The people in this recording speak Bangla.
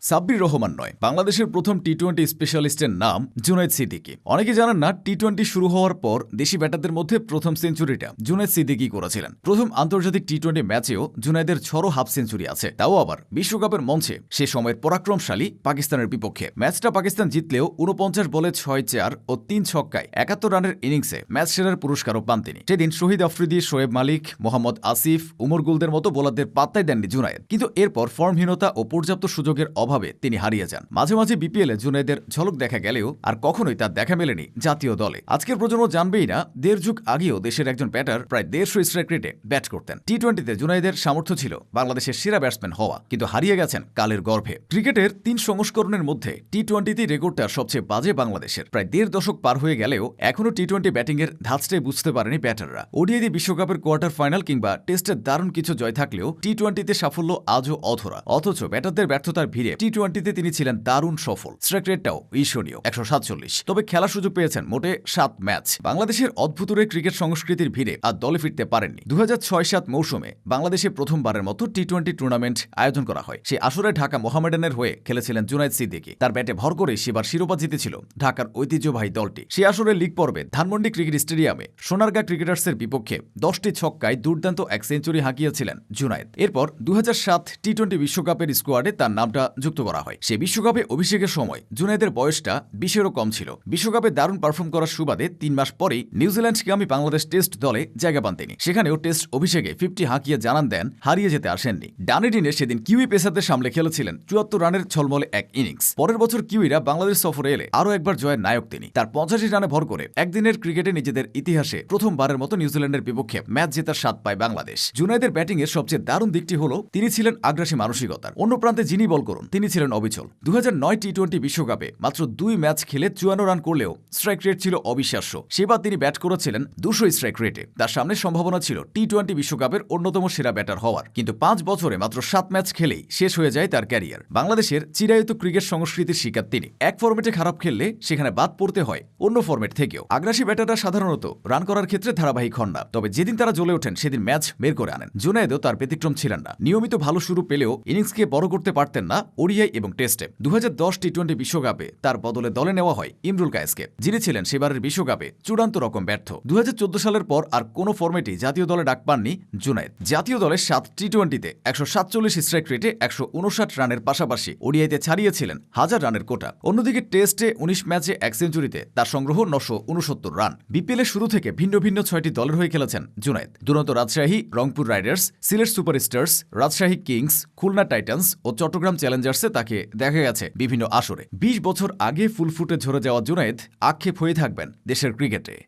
সাব্বির রহমান নয়, বাংলাদেশের প্রথম টি-20 স্পেশালিস্টের নাম জুনায়েদ সিদ্দিকী। অনেকে জানেন না, টি-20 শুরু হওয়ার পর দেশি ব্যাটারদের মধ্যে প্রথম সেঞ্চুরিটা জুনায়েদ সিদ্দিকী করেছিলেন। প্রথম আন্তর্জাতিক টি-20 ম্যাচেও জুনায়েদের ঝড়ো হাফ সেঞ্চুরি আছে, তাও আবার বিশ্বকাপের মঞ্চে। সে সময়ের পরাক্রমশালী পাকিস্তানের বিপক্ষে। ম্যাচটা পাকিস্তান জিতলেও ৪৯ বলে ৬-৪ ও ৩ ছক্কায় ৭১ রানের ইনিংসে ম্যাচ সেরার পুরস্কারও পান তিনি। সেদিন শহীদ আফ্রিদি, শোয়েব মালিক, মোহাম্মদ আসিফ, উমর গুলদের মতো বোলারদের পাত্তাই দেননি জুনায়েদ। কিন্তু এরপর ফর্মহীনতা ও পর্যাপ্ত সুযোগের অভাবে তিনি হারিয়ে যান। মাঝে মাঝে বিপিএলে জুনায়েদের ঝলক দেখা গেলেও আর কখনোই তার দেখা মেলেনি জাতীয় দলে। আজকের প্রজন্ম জানবেই না, দেড় যুগ আগেও দেশের একজন ব্যাটার প্রায় ১৫০ স্ট্রাইক রেটে ব্যাট করতেন। টি-20তে জুনায়েদের সামর্থ্য ছিল বাংলাদেশের সেরা ব্যাটসম্যান হওয়া, কিন্তু হারিয়ে গেছেন কালের গর্ভে। ক্রিকেটের ৩ সংস্করণের মধ্যে টি-20তে রেকর্ডটা সবচেয়ে বাজে বাংলাদেশের। প্রায় দেড় দশক পার হয়ে গেলেও এখনও টি-20 ব্যাটিংয়ের ধাঁচটাই বুঝতে পারেনি ব্যাটাররা। ওডিআই বিশ্বকাপের কোয়ার্টার ফাইনাল কিংবা টেস্টের দারুণ কিছু জয় থাকলেও টি-20তে সাফল্য আজও অধরা। অথচ ব্যাটারদের ব্যর্থতার ভিড়ে টি-20তে তিনি ছিলেন দারুণ সফল। স্ট্রাইক রেটটাও ঈর্ষণীয় ১৪৭। তবে খেলার সুযোগ পেয়েছেন মোটে ৭ ম্যাচ। বাংলাদেশের অদ্ভুতরে ক্রিকেট সংস্কৃতির ভিড়ে আর দলে ফিরতে পারেননি। ২০০৬-৭ মৌসুমে বাংলাদেশে প্রথমবারের মতো টি-20 টুর্নামেন্ট আয়োজন করা হয়। সেই আসরে ঢাকা মোহামেডানের হয়ে খেলেছিলেন জুনায়েদ সিদ্দিকী। তার ব্যাটে ভর করে সেবার শিরোপা জিতেছিল ঢাকার ঐতিহ্যবাহী দলটি। সেই আসরে লিগ পর্বে ধানমন্ডি ক্রিকেট স্টেডিয়ামে সোনারগাঁ ক্রিকেটার্সের বিপক্ষে ১০টি ছক্কায় দুর্দান্ত এক সেঞ্চুরি হাঁকিয়েছিলেন জুনায়েদ। এরপর ২০০৭ টি-20 বিশ্বকাপের স্কোয়াডে তার নামটা যুক্ত করা হয়। সে বিশ্বকাপে অভিষেকের সময় জুনায়েদের বয়সটা ২০-এরও কম ছিল। বিশ্বকাপে দারুণ পারফর্ম করার সুবাদে 3 মাস পরেই নিউজিল্যান্ডগামী বাংলাদেশ টেস্ট দলে জায়গা পান তিনি। সেখানেও টেস্ট অভিষেকে 50 হাঁকিয়ে জানান দেন হারিয়ে যেতে আসেননি। ডানে ডিনে সেদিন কিউই পেসারদের সামলে খেলেছিলেন ৭৪ রানের ছলমলে এক ইনিংস। পরের বছর কিউইরা বাংলাদেশ সফরে এলে আরও একবার জয়ের নায়ক তিনি। তার ৮৫ রানে ভর করে একদিনের ক্রিকেটে নিজেদের ইতিহাসে প্রথমবারের মতো নিউজিল্যান্ডের বিপক্ষে ম্যাচ জেতার স্বাদ পায় বাংলাদেশ। জুনায়েদের ব্যাটিংয়ের সবচেয়ে দারুণ দিকটি হল তিনি ছিলেন আগ্রাসী মানসিকতার। অন্য প্রান্তে যিনি বল করুন তিনি ছিলেন অবিচল। ২০০৯ টি-20 বিশ্বকাপে মাত্র 2 ম্যাচ খেলে ৫৪ রান করলেও স্ট্রাইক রেট ছিল অবিশ্বাস্য। সেবার তিনি ব্যাট করেছিলেন ২০০ স্ট্রাইক রেটে। তার সামনে সম্ভাবনা ছিল টি-20 বিশ্বকাপের অন্যতম সেরা ব্যাটার হওয়ার। কিন্তু 5 বছরে মাত্র 7 ম্যাচ খেলেই শেষ হয়ে যায় তার ক্যারিয়ার। বাংলাদেশের চিরায়ত ক্রিকেট সংস্কৃতির শিকার তিনি। এক ফরম্যাটে খারাপ খেললে সেখানে বাদ পড়তে হয় অন্য ফরম্যাট থেকেও। আগ্রাসী ব্যাটাররা সাধারণত রান করার ক্ষেত্রে ধারাবাহিক হন না, তবে যেদিন তারা জ্বলে ওঠেন সেদিন ম্যাচ বের করে আনেন। জুনায়েদও তার ব্যতিক্রম ছিলেন না। নিয়মিত ভালো শুরু পেলেও ইনিংসকে বড় করতে পারতেন না ওডিআই এবং টেস্টে। ২০১০ টি-20 বিশ্বকাপে তার বদলে দলে নেওয়া হয় ইমরুল কায়েসকে, যিনি ছিলেন সেবারের বিশ্বকাপে চূড়ান্ত রকম ব্যর্থ। ২০১৪ সালের পর আর কোনো ফরম্যাটেই জাতীয় দলে ডাক পাননি জুনায়েদ। জাতীয় দলে 7 টি-20তে ১৪৭ স্ট্রাইক রেটে ১৫৯ রানের পাশাপাশি ওডিআইতে ছাড়িয়েছিলেন ১০০০ রানের কোটা। অন্যদিকে টেস্টে ১৯ ম্যাচে ১ সেঞ্চুরিতে তার সংগ্রহ ৯৬৯ রান। বিপিএল শুরু থেকে ভিন্ন ভিন্ন ৬টি দলের হয়ে খেলেছেন Junaid. Duronto Rajshahi, Rangpur Riders, Sylhet Superstars, Rajshahi Kings, Khulna Titans ও চট্টগ্রাম চ্যালেঞ্জার্সে তাকে দেখা গেছে বিভিন্ন আসরে। ২০ বছর আগে ফুলফুটে ঝরে যাওয়া জুনায়েদ আক্ষেপ হয়ে থাকবেন দেশের ক্রিকেটে।